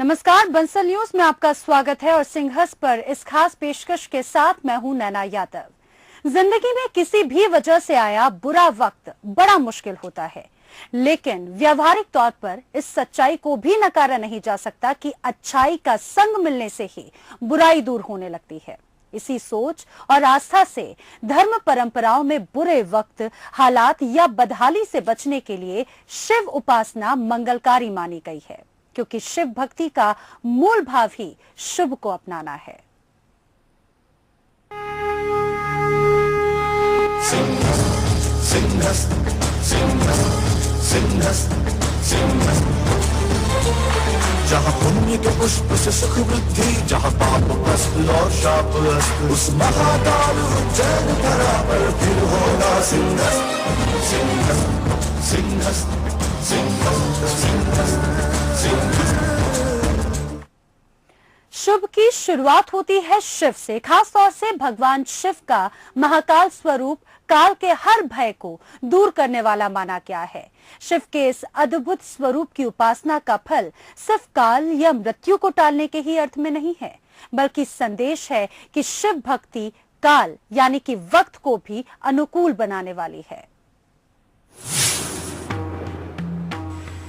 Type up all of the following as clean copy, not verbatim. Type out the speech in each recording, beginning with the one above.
नमस्कार, बंसल न्यूज में आपका स्वागत है और सिंहस्थ पर इस खास पेशकश के साथ मैं हूं नैना यादव। जिंदगी में किसी भी वजह से आया बुरा वक्त बड़ा मुश्किल होता है, लेकिन व्यवहारिक तौर पर इस सच्चाई को भी नकारा नहीं जा सकता कि अच्छाई का संग मिलने से ही बुराई दूर होने लगती है। इसी सोच और आस्था से धर्म परंपराओं में बुरे वक्त, हालात या बदहाली से बचने के लिए शिव उपासना मंगलकारी मानी गई है, क्योंकि शिव भक्ति का मूल भाव ही शुभ को अपनाना है। जहाँ पुण्य के पुष्प से सुख वृद्धि, जहाँ पाप कष्ट और शाप अस्त, उस महाकाल उज्जैन धरा पर फिर होगा सिंहस्थ, सिंहस्थ, सिंहस्थ, सिंहस्थ, सिंहस्थ, सिंहस्थ। शुभ की शुरुआत होती है शिव से। खास तौर से भगवान शिव का महाकाल स्वरूप काल के हर भय को दूर करने वाला माना गया है। शिव के इस अद्भुत स्वरूप की उपासना का फल सिर्फ काल या मृत्यु को टालने के ही अर्थ में नहीं है, बल्कि संदेश है कि शिव भक्ति काल यानी कि वक्त को भी अनुकूल बनाने वाली है।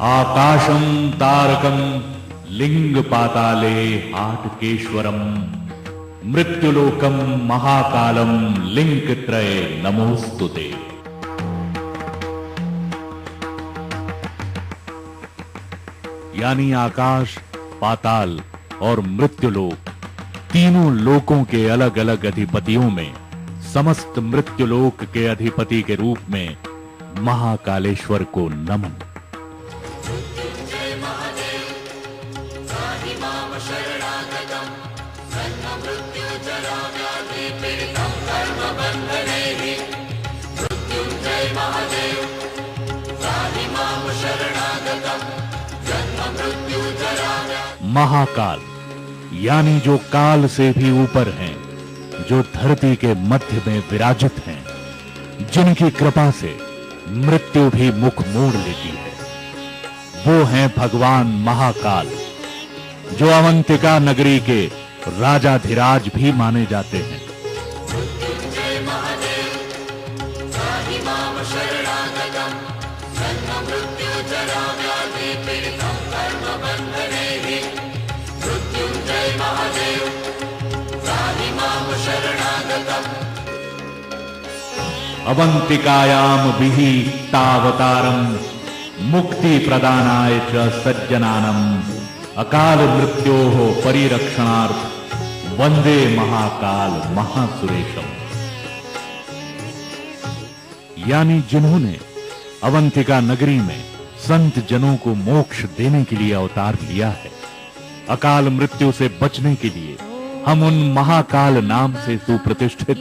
आकाशं तारकं लिंग पाताले हाटकेश्वरम मृत्युलोकम महाकालम लिंगत्रय नमोस्तुते। यानी आकाश, पाताल और मृत्युलोक, तीनों लोकों के अलग अलग अधिपतियों में समस्त मृत्युलोक के अधिपति के रूप में महाकालेश्वर को नमन। महाकाल यानी जो काल से भी ऊपर हैं, जो धरती के मध्य में विराजित हैं, जिनकी कृपा से मृत्यु भी मुख मोड़ लेती है, वो हैं भगवान महाकाल, जो अवंतिका नगरी के राजाधिराज भी माने जाते हैं। अवंतिकायाम विहितावतारम मुक्ति प्रदानाय च सज्जनानम अकाल मृत्योः परिरक्षणार्थ वंदे महाकाल महासुरेशम। यानी जिन्होंने अवंतिका नगरी में संत जनों को मोक्ष देने के लिए अवतार लिया है, अकाल मृत्यु से बचने के लिए हम उन महाकाल नाम से सुप्रतिष्ठित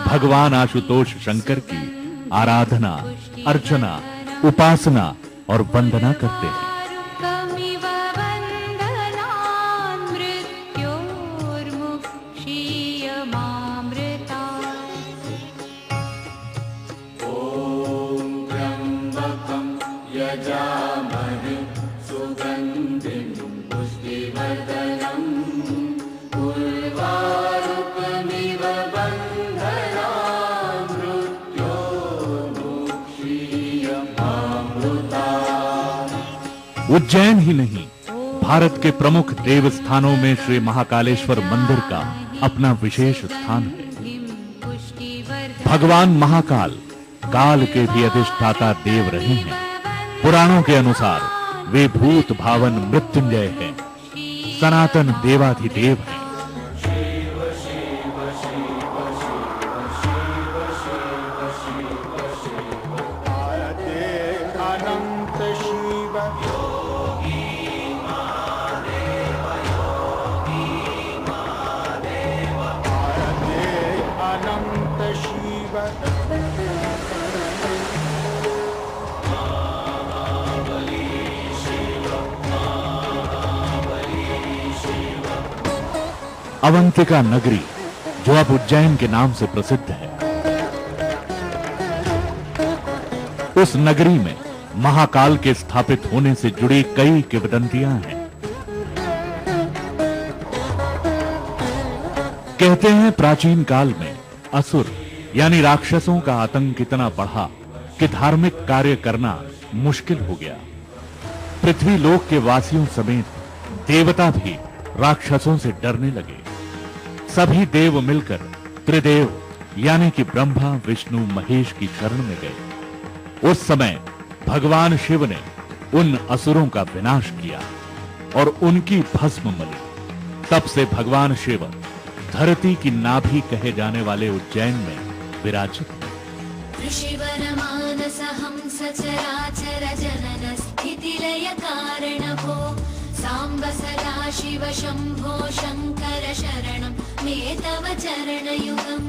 भगवान आशुतोष शंकर की आराधना, अर्चना, उपासना और वंदना करते हैं। उज्जैन ही नहीं, भारत के प्रमुख देव स्थानों में श्री महाकालेश्वर मंदिर का अपना विशेष स्थान है। भगवान महाकाल काल के भी अधिष्ठाता देव रहे हैं। पुराणों के अनुसार वे भूत भावन मृत्युंजय हैं, सनातन देवाधिदेव हैं। अवंतिका नगरी, जो अब उज्जैन के नाम से प्रसिद्ध है, उस नगरी में महाकाल के स्थापित होने से जुड़ी कई किंवदंतियां हैं। कहते हैं प्राचीन काल में असुर यानी राक्षसों का आतंक इतना बढ़ा कि धार्मिक कार्य करना मुश्किल हो गया। पृथ्वी लोक के वासियों समेत देवता भी राक्षसों से डरने लगे। सभी देव मिलकर त्रिदेव यानी कि ब्रह्मा विष्णु महेश की शरण में गए। उस समय भगवान शिव ने उन असुरों का विनाश किया और उनकी भस्म मली। तब से भगवान शिव धरती की नाभि कहे जाने वाले उज्जैन में विराजित हैं। ऋषिवरमानस हंस चराचर जनन स्थिति लय कारण भो सांब सदा शिव शंभो शंकर शरणं मे तव चरणयुगम्।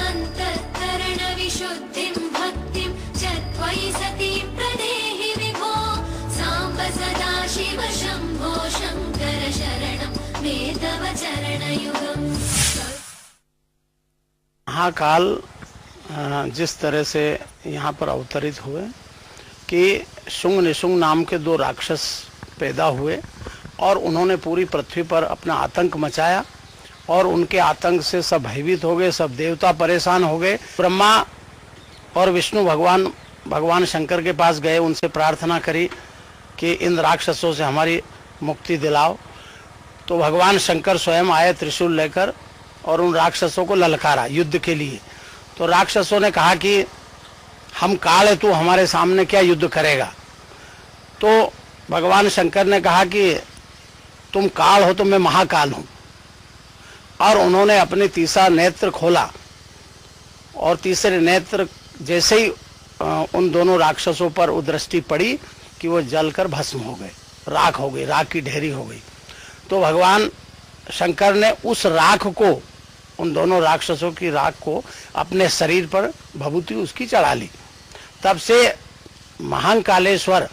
अंतःकरण विशुद्धिं भक्तिं च त्वयि सती प्रदेहि विभो सांब सदा शिव शंभो शंकर शरणं मे तव चरणयुगम्। महाकाल जिस तरह से यहाँ पर अवतरित हुए कि शुंग निशुंग नाम के दो राक्षस पैदा हुए और उन्होंने पूरी पृथ्वी पर अपना आतंक मचाया और उनके आतंक से सब भयभीत हो गए, सब देवता परेशान हो गए। ब्रह्मा और विष्णु भगवान शंकर के पास गए, उनसे प्रार्थना करी कि इन राक्षसों से हमारी मुक्ति दिलाओ। तो भगवान शंकर स्वयं आए त्रिशूल लेकर और उन राक्षसों को ललकारा युद्ध के लिए। तो राक्षसों ने कहा कि हम काल है, तू हमारे सामने क्या युद्ध करेगा। तो भगवान शंकर ने कहा कि तुम काल हो तो मैं महाकाल हूं। और उन्होंने अपने तीसरा नेत्र खोला और तीसरे नेत्र जैसे ही उन दोनों राक्षसों पर वो दृष्टि पड़ी कि वो जलकर भस्म हो गए, राख हो गई, राख की ढेरी हो गई। तो भगवान शंकर ने उस राख को, उन दोनों राक्षसों की राख को अपने शरीर पर भभूति उसकी चढ़ा ली। तब से महाकालेश्वर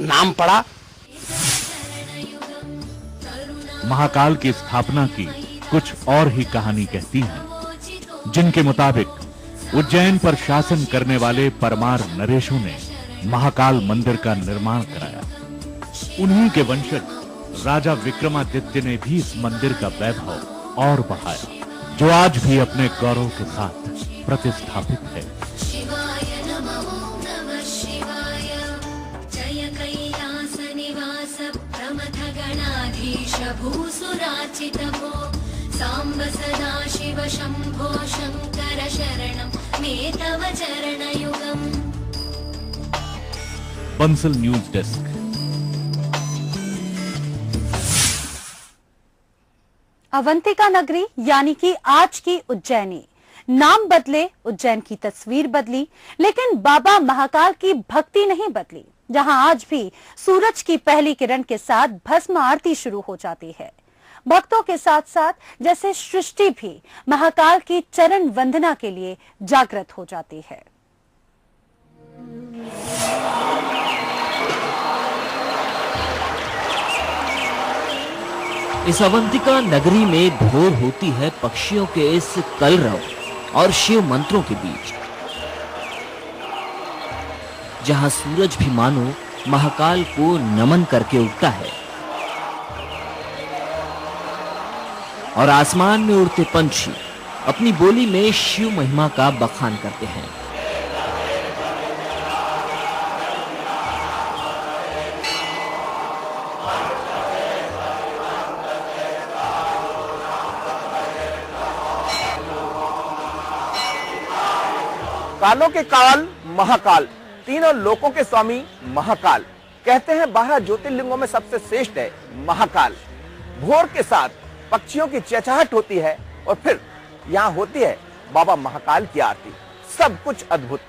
नाम पड़ा। महाकाल की स्थापना की कुछ और ही कहानी कहती है, जिनके मुताबिक उज्जैन पर शासन करने वाले परमार नरेशों ने महाकाल मंदिर का निर्माण कराया। उन्हीं के वंशज राजा विक्रमादित्य ने भी इस मंदिर का वैभव और बढ़ाया, जो आज भी अपने गौरव के साथ प्रतिष्ठापित है। शिवाय नमः नमः शिवाय जय कैलास निवास प्रमथ गणाधीश भूसुराचित भो सांब सदा शिव शंभो शंकर शरणं मे तव चरणयुगम्। Bansal news desk. अवंतिका नगरी यानी कि आज की उज्जैनी, नाम बदले, उज्जैन की तस्वीर बदली, लेकिन बाबा महाकाल की भक्ति नहीं बदली। जहां आज भी सूरज की पहली किरण के साथ भस्म आरती शुरू हो जाती है, भक्तों के साथ साथ जैसे सृष्टि भी महाकाल की चरण वंदना के लिए जागृत हो जाती है। इस अवंतिका नगरी में भोर होती है पक्षियों के इस कलरव और शिव मंत्रों के बीच, जहां सूरज भी मानो महाकाल को नमन करके उगता है और आसमान में उड़ते पंछी अपनी बोली में शिव महिमा का बखान करते हैं। कालों के काल महाकाल, तीनों लोकों के स्वामी महाकाल। कहते हैं 12 ज्योतिर्लिंगों में सबसे श्रेष्ठ है महाकाल। भोर के साथ पक्षियों की चहचहाहट होती है और फिर यहाँ होती है बाबा महाकाल की आरती। सब कुछ अद्भुत।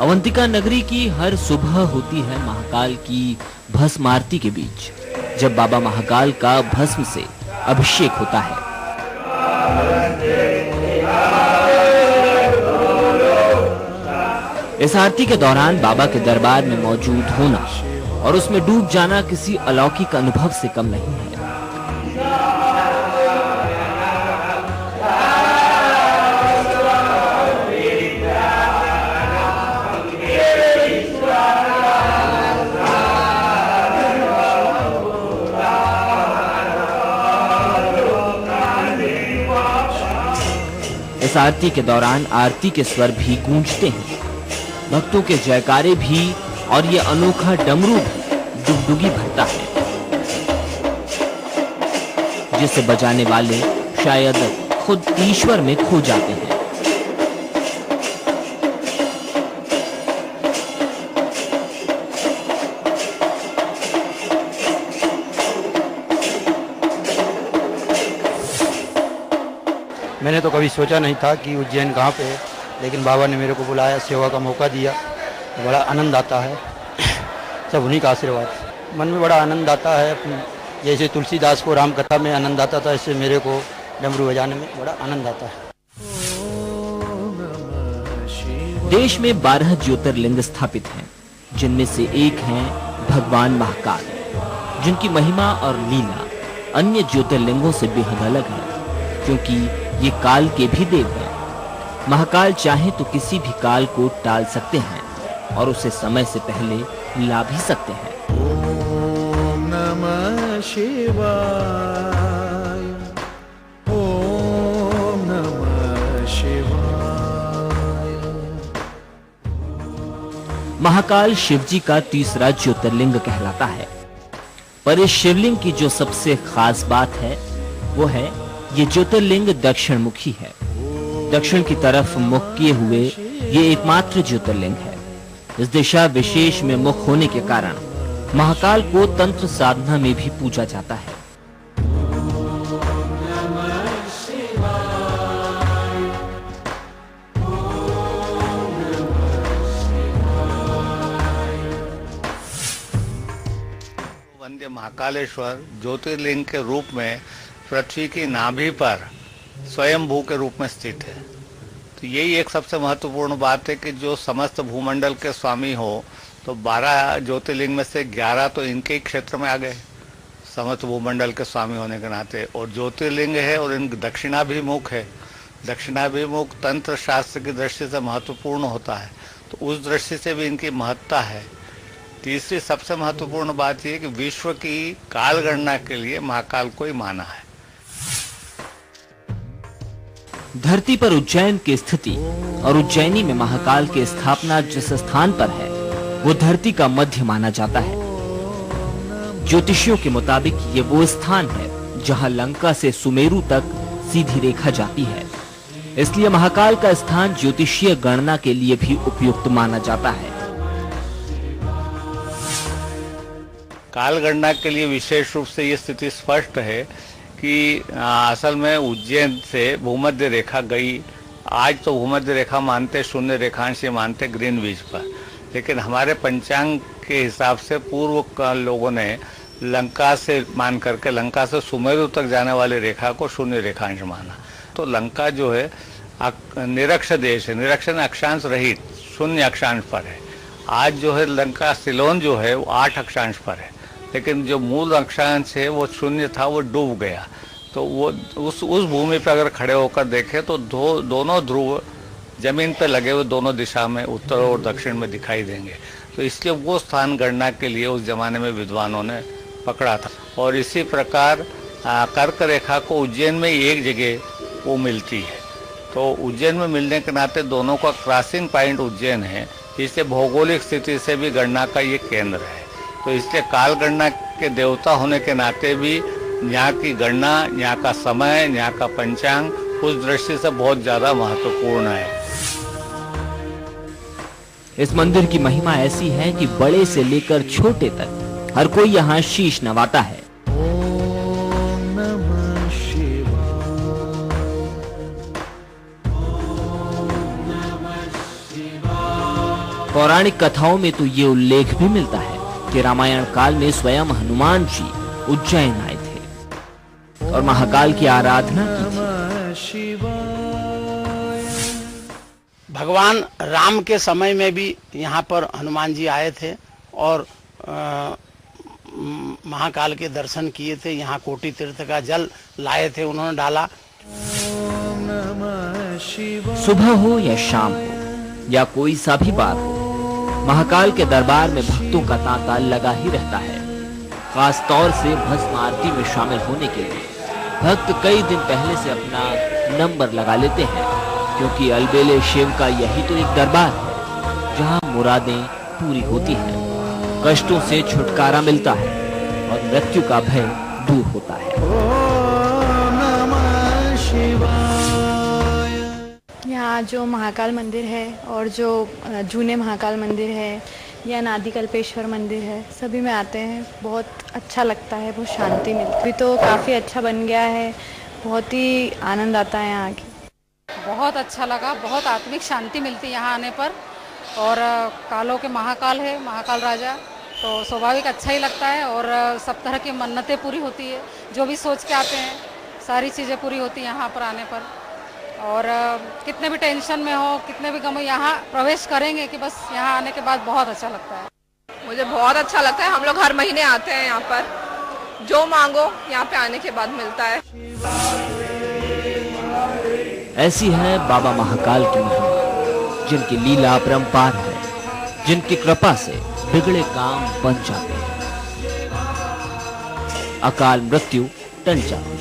अवंतिका नगरी की हर सुबह होती है महाकाल की भस्म आरती के बीच, जब बाबा महाकाल का भस्म से अभिषेक होता है। इस आरती के दौरान बाबा के दरबार में मौजूद होना और उसमें डूब जाना किसी अलौकिक अनुभव से कम नहीं है। इस आरती के दौरान आरती के स्वर भी गूंजते हैं, भक्तों के जयकारे भी, और ये अनोखा डमरू भी डुगडुगी भरता है, जिसे बजाने वाले शायद खुद ईश्वर में खो जाते हैं। मैंने तो कभी सोचा नहीं था कि उज्जैन कहाँ पे है, लेकिन बाबा ने मेरे को बुलाया, सेवा का मौका दिया, तो बड़ा आनंद आता है। सब उन्हीं का आशीर्वाद, मन में बड़ा आनंद आता है। जैसे तुलसीदास को राम कथा में आनंद आता था, इससे मेरे को डमरू बजाने में बड़ा आनंद आता है। देश में 12 ज्योतिर्लिंग स्थापित हैं, जिनमें से एक हैं भगवान महाकाल, जिनकी महिमा और लीला अन्य ज्योतिर्लिंगों से बेहद अलग है, क्योंकि ये काल के भी देव हैं। महाकाल चाहे तो किसी भी काल को टाल सकते हैं और उसे समय से पहले ला भी सकते हैं। ओम नमः शिवाय, ओम नमः शिवाय। महाकाल शिवजी का तीसरा ज्योतिर्लिंग कहलाता है, पर इस शिवलिंग की जो सबसे खास बात है वो है ये ज्योतिर्लिंग दक्षिण मुखी है। दक्षिण की तरफ मुख किए हुए ये एकमात्र ज्योतिर्लिंग है। इस दिशा विशेष में मुख होने के कारण महाकाल को तंत्र साधना में भी पूजा जाता है। वंदे महाकालेश्वर ज्योतिर्लिंग के रूप में पृथ्वी की नाभि पर स्वयंभू के रूप में स्थित है। तो यही एक सबसे महत्वपूर्ण बात है कि जो समस्त भूमंडल के स्वामी हो, तो 12 ज्योतिर्लिंग में से 11 तो इनके ही क्षेत्र में आ गए समस्त भूमंडल के स्वामी होने के नाते, और ज्योतिर्लिंग है और इनका दक्षिणाभिमुख है। दक्षिणाभिमुख तंत्र शास्त्र की दृष्टि से महत्वपूर्ण होता है, तो उस दृष्टि से भी इनकी महत्ता है। तीसरी सबसे महत्वपूर्ण बात यह कि विश्व की काल गणना के लिए महाकाल को ही माना है। धरती पर उज्जैन की स्थिति और उज्जैनी में महाकाल की स्थापना जिस स्थान पर है वो धरती का मध्य माना जाता है। ज्योतिषियों के मुताबिक ये वो स्थान है जहां लंका से सुमेरु तक सीधी रेखा जाती है, इसलिए महाकाल का स्थान ज्योतिषीय गणना के लिए भी उपयुक्त माना जाता है। काल गणना के लिए विशेष रूप से ये स्थिति स्पष्ट है कि असल में उज्जैन से भूमध्य रेखा गई। आज तो भूमध्य रेखा मानते, शून्य रेखांश मानते ग्रीनविच पर, लेकिन हमारे पंचांग के हिसाब से पूर्व लोगों ने लंका से मान करके लंका से सुमेरु तक जाने वाली रेखा को शून्य रेखांश माना। तो लंका जो है निरक्ष देश है, निरक्ष अक्षांश रहित शून्य अक्षांश पर है। आज जो है लंका सिलोन जो है वो 8 अक्षांश पर है, लेकिन जो मूल अक्षांश है वो शून्य था, वो डूब गया। तो वो उस भूमि पर अगर खड़े होकर देखें तो दोनों ध्रुव जमीन पर लगे हुए दोनों दिशा में उत्तर और दक्षिण में दिखाई देंगे। तो इसलिए वो स्थान गणना के लिए उस जमाने में विद्वानों ने पकड़ा था। और इसी प्रकार कर्क रेखा को उज्जैन में एक जगह वो मिलती है, तो उज्जैन में मिलने के नाते दोनों का क्रॉसिंग पॉइंट उज्जैन है, इसलिए भौगोलिक स्थिति से भी गणना का ये केंद्र है। तो इसलिए काल गणना के देवता होने के नाते भी यहाँ की गणना, यहाँ का समय, यहाँ का पंचांग उस दृष्टि से बहुत ज्यादा महत्वपूर्ण है। इस मंदिर की महिमा ऐसी है कि बड़े से लेकर छोटे तक हर कोई यहाँ शीश नवाता है। ओम नमः शिवाय, पौराणिक कथाओं में तो ये उल्लेख भी मिलता है कि रामायण काल में स्वयं हनुमान जी उज्जैन आए थे और महाकाल की आराधना की थी। भगवान राम के समय में भी यहाँ पर हनुमान जी आए थे और महाकाल के दर्शन किए थे। यहाँ कोटि तीर्थ का जल लाए थे, उन्होंने डाला। सुबह हो या शाम हो या कोई सा भी बार हो, महाकाल के दरबार में भक्तों का तांता लगा ही रहता है। खास तौर से भस्म आरती में शामिल होने के लिए भक्त कई दिन पहले से अपना नंबर लगा लेते हैं क्योंकि अलबेले शिव का यही तो एक दरबार है जहां मुरादें पूरी होती हैं, कष्टों से छुटकारा मिलता है और मृत्यु का भय दूर होता है। यहाँ जो महाकाल मंदिर है और जो जूने महाकाल मंदिर है या नादी कल्पेश्वर मंदिर है, सभी में आते हैं, बहुत अच्छा लगता है, बहुत शांति मिलती है। अभी तो काफ़ी अच्छा बन गया है, बहुत ही आनंद आता है यहाँ की। बहुत अच्छा लगा, बहुत आत्मिक शांति मिलती है यहाँ आने पर। और कालों के महाकाल है, महाकाल राजा, तो स्वाभाविक अच्छा ही लगता है। और सब तरह की मन्नतें पूरी होती है, जो भी सोच के आते हैं सारी चीज़ें पूरी होती हैं यहाँ पर आने पर। और कितने भी टेंशन में हो, कितने भी गम हो, यहाँ प्रवेश करेंगे कि बस यहाँ आने के बाद बहुत अच्छा लगता है। मुझे बहुत अच्छा लगता है। हम लोग हर महीने आते हैं यहाँ पर, जो मांगो यहाँ पे आने के बाद मिलता है। ऐसी है बाबा महाकाल की महिमा, जिनकी लीला अपरंपार है, जिनकी कृपा से बिगड़े काम बन जाते हैं, अकाल मृत्यु टल जाती है।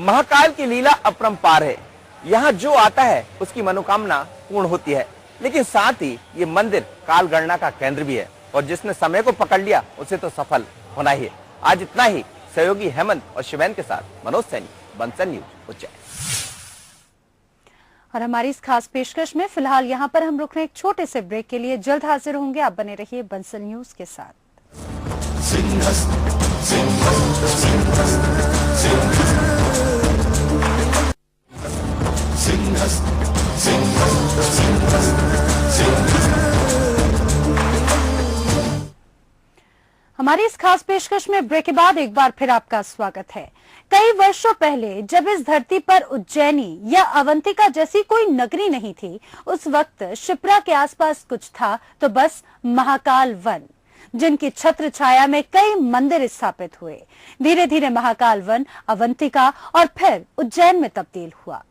महाकाल की लीला अपरंपार है। यहाँ जो आता है उसकी मनोकामना पूर्ण होती है, लेकिन साथ ही ये मंदिर काल गणना का केंद्र भी है और जिसने समय को पकड़ लिया उसे तो सफल होना ही है। आज इतना ही। सहयोगी हेमंत और शिवेन के साथ मनोज सैनी, बंसल न्यूज उज्जैन। और हमारी इस खास पेशकश में फिलहाल यहाँ पर हम रुक रहे हैं एक छोटे से ब्रेक के लिए। जल्द हाजिर होंगे, आप बने रहिए बंसल न्यूज के साथ। हमारी इस खास पेशकश में ब्रेक के बाद एक बार फिर आपका स्वागत है। कई वर्षों पहले जब इस धरती पर उज्जैनी या अवंतिका जैसी कोई नगरी नहीं थी, उस वक्त शिप्रा के आसपास कुछ था तो बस महाकाल वन, जिनकी छत्र छाया में कई मंदिर स्थापित हुए। धीरे धीरे महाकाल वन अवंतिका और फिर उज्जैन में तब्दील हुआ।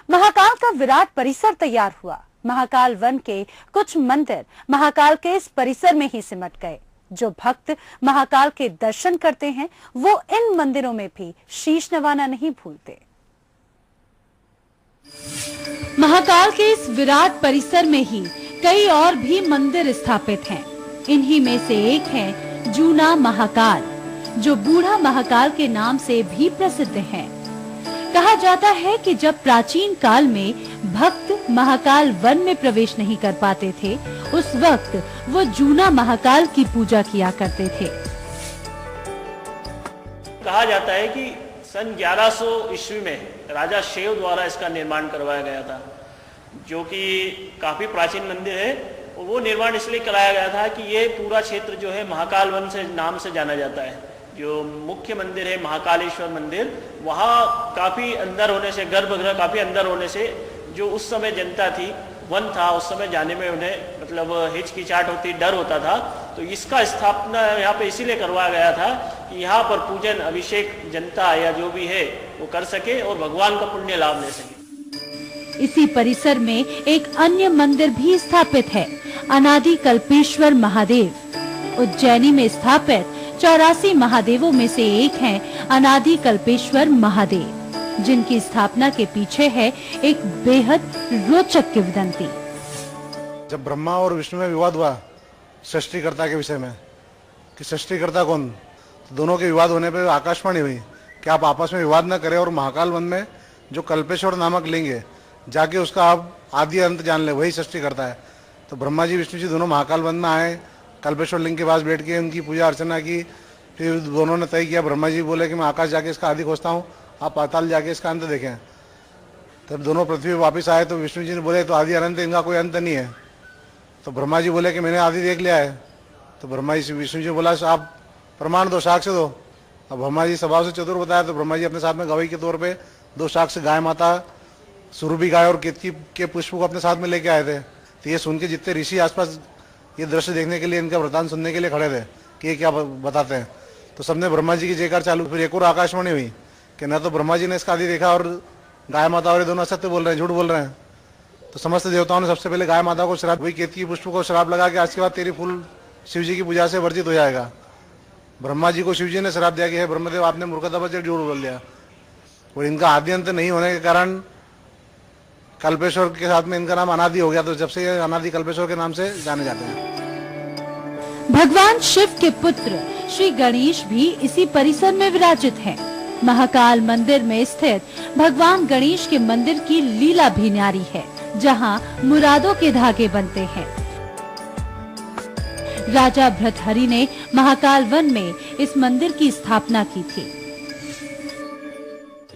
महाकाल का विराट परिसर तैयार हुआ। महाकाल वन के कुछ मंदिर महाकाल के इस परिसर में ही सिमट गए। जो भक्त महाकाल के दर्शन करते हैं वो इन मंदिरों में भी शीश नवाना नहीं भूलते। महाकाल के इस विराट परिसर में ही कई और भी मंदिर स्थापित हैं। इन्हीं में से एक है जूना महाकाल, जो बूढ़ा महाकाल के नाम से भी प्रसिद्ध है। कहा जाता है कि जब प्राचीन काल में भक्त महाकाल वन में प्रवेश नहीं कर पाते थे, उस वक्त वो जूना महाकाल की पूजा किया करते थे। कहा जाता है कि सन 1100 ईस्वी में राजा शेव द्वारा इसका निर्माण करवाया गया था, जो कि काफी प्राचीन मंदिर है। और वो निर्माण इसलिए कराया गया था कि ये पूरा क्षेत्र जो है महाकाल वन से नाम से जाना जाता है। जो मुख्य मंदिर है महाकालेश्वर मंदिर, वहाँ काफी अंदर होने से, गर्भगृह काफी अंदर होने से, जो उस समय जनता थी, वन था, उस समय जाने में उन्हें मतलब हिचकिचाहट होती, डर होता था। तो इसका स्थापना यहाँ पे इसीलिए करवाया गया था कि यहाँ पर पूजन अभिषेक जनता या जो भी है वो कर सके और भगवान का पुण्य लाभ ले सके। इसी परिसर में एक अन्य मंदिर भी स्थापित है, अनादि कल्पेश्वर महादेव। उज्जैनी में स्थापित 84 महादेवों में से एक हैं अनादि कल्पेश्वर महादेव, जिनकी स्थापना के पीछे है एक बेहद रोचक किंवदंती। जब ब्रह्मा और विष्णु में विवाद हुआ सृष्टिकर्ता के विषय में कि सृष्टिकर्ता कौन, तो दोनों के विवाद होने पर आकाशवाणी हुई कि आप आपस में विवाद न करें और महाकाल वन में जो कल्पेश्वर नामक लिंग है जाके उसका आप आदि अंत जान ले, वही सृष्टिकर्ता है। तो ब्रह्मा जी विष्णु जी दोनों महाकाल वन में आए, कल्पेश्वर लिंग के पास बैठ के उनकी पूजा अर्चना की। फिर दोनों ने तय किया, ब्रह्मा जी बोले कि मैं आकाश जाके इसका आदि खोजता हूँ, आप पाताल जाके इसका अंत देखें। तब दोनों पृथ्वी वापस आए तो विष्णु जी ने बोले तो आदि अनंत, इनका कोई अंत नहीं है। तो ब्रह्मा जी बोले कि मैंने आदि देख लिया है। तो ब्रह्मा जी विष्णु जी बोला आप प्रमाण दो, साक्ष्य दो। अब ब्रह्मा जी स्वभाव से चतुर बताया, तो ब्रह्मा जी अपने साथ में गवाही के तौर पर 2 साक्ष्य गाय माता, सुरभि गाय और केतकी के पुष्प को अपने साथ में लेके आए थे। तो ये सुन के जितने ऋषि आसपास ये दृश्य देखने के लिए, इनका वृतांत सुनने के लिए खड़े थे कि ये क्या बताते हैं। तो सबने ब्रह्मा जी की जयकार चालू। फिर एक और आकाशवाणी हुई कि न तो ब्रह्मा जी ने इसका आदि देखा और गाय माता और ये दोनों असत्य बोल रहे हैं, झूठ बोल रहे हैं। तो समस्त देवताओं ने सबसे पहले गाय माता को श्राप, वही केतकी पुष्प को श्राप लगा कि आज के बाद तेरी फूल शिव जी की पूजा से वर्जित हो जाएगा। ब्रह्मा जी को शिव जी ने श्राप दिया कि हे ब्रह्मदेव आपने मूर्खता पर जोर बोल दिया, और इनका आदि अंत नहीं होने के कारण कल्पेश्वर के साथ में इनका नाम अनादि हो गया, तो जब से ये अनादि कल्पेश्वर के नाम से जाने जाते हैं। भगवान शिव के पुत्र श्री गणेश भी इसी परिसर में विराजित हैं। महाकाल मंदिर में स्थित भगवान गणेश के मंदिर की लीला भी न्यारी है, जहां मुरादों के धागे बनते हैं। राजा भृतहरि ने महाकाल वन में इस मंदिर की स्थापना की थी।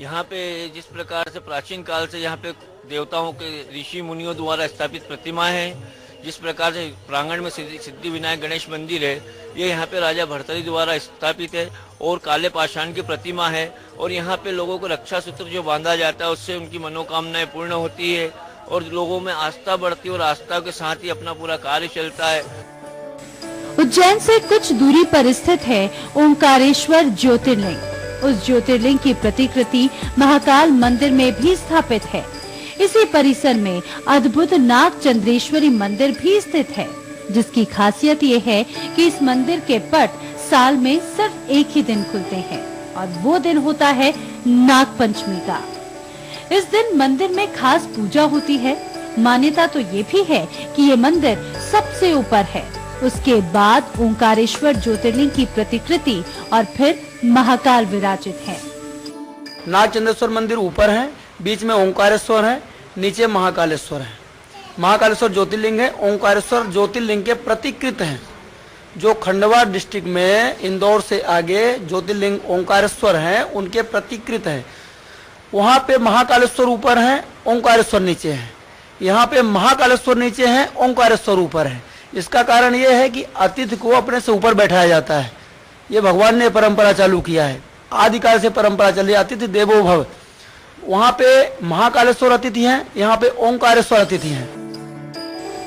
यहाँ पे जिस प्रकार से प्राचीन काल से यहाँ पे देवताओं के ऋषि मुनियों द्वारा स्थापित प्रतिमाएं हैं, जिस प्रकार से प्रांगण में सिद्धि विनायक गणेश मंदिर है, ये यहाँ पे राजा भर्तृहरि द्वारा स्थापित है और काले पाषाण की प्रतिमा है। और यहाँ पे लोगों को रक्षा सूत्र जो बांधा जाता है उससे उनकी मनोकामनाएं पूर्ण होती है और लोगों में आस्था बढ़ती है और आस्था के साथ ही अपना पूरा कार्य चलता है। उज्जैन से कुछ दूरी पर स्थित है ओंकारेश्वर ज्योतिर्लिंग। उस ज्योतिर्लिंग की प्रतिकृति महाकाल मंदिर में भी स्थापित है। इसी परिसर में अद्भुत नाग चंद्रेश्वरी मंदिर भी स्थित है, जिसकी खासियत ये है कि इस मंदिर के पट साल में सिर्फ एक ही दिन खुलते हैं और वो दिन होता है नाग पंचमी का। इस दिन मंदिर में खास पूजा होती है। मान्यता तो ये भी है कि ये मंदिर सबसे ऊपर है, उसके बाद ओंकारेश्वर ज्योतिर्लिंग की प्रतिकृति और फिर महाकाल विराजित है। नाग चंद्रेश्वर मंदिर ऊपर है, बीच में ओंकारेश्वर है, नीचे महाकालेश्वर है। महाकालेश्वर ज्योतिर्लिंग है, ओंकारेश्वर ज्योतिर्लिंग के प्रतिकृत हैं। जो खंडवा डिस्ट्रिक्ट में इंदौर से आगे ज्योतिर्लिंग ओंकारेश्वर है, उनके प्रतिकृत है। वहाँ पे महाकालेश्वर ऊपर है, ओंकारेश्वर नीचे है। यहाँ पे महाकालेश्वर नीचे है, ओंकारेश्वर ऊपर है। इसका कारण ये है कि अतिथि को अपने से ऊपर बैठाया जाता है। ये भगवान ने परंपरा चालू किया है, आदिकाल से परंपरा चली, अतिथि देवो भव। वहाँ पे महाकालेश्वर अतिथि हैं, यहाँ पे ओंकारेश्वर अतिथि हैं।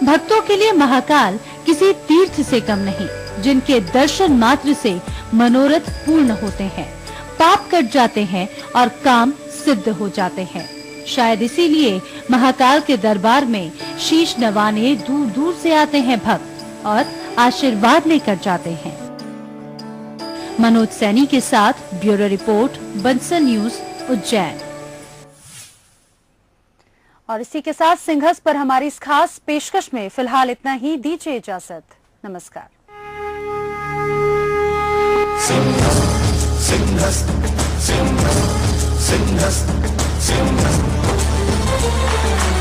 भक्तों के लिए महाकाल किसी तीर्थ से कम नहीं, जिनके दर्शन मात्र से मनोरथ पूर्ण होते हैं, पाप कट जाते हैं और काम सिद्ध हो जाते हैं। शायद इसीलिए महाकाल के दरबार में शीश नवाने दूर दूर से आते हैं भक्त और आशीर्वाद लेकर जाते हैं। मनोज सैनी के साथ bureau report, Bansal news, Ujjain. और इसी के साथ सिंहस्थ पर हमारी इस खास पेशकश में फिलहाल इतना ही। दीजिए इजाजत, नमस्कार।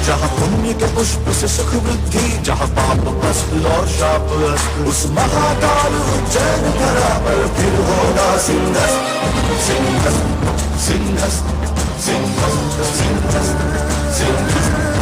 जहाँ पुण्य के पुष्प से सुख वृद्धि, जहाँ पाप भस्म और शाप अस्त, उस महाकाल उज्जैन धरा पर फिर होगा सिंहस्थ, सिंहस्थ, सिंहस्थ, सिंहस्थ, सिंहस्थ, सिंहस्थ।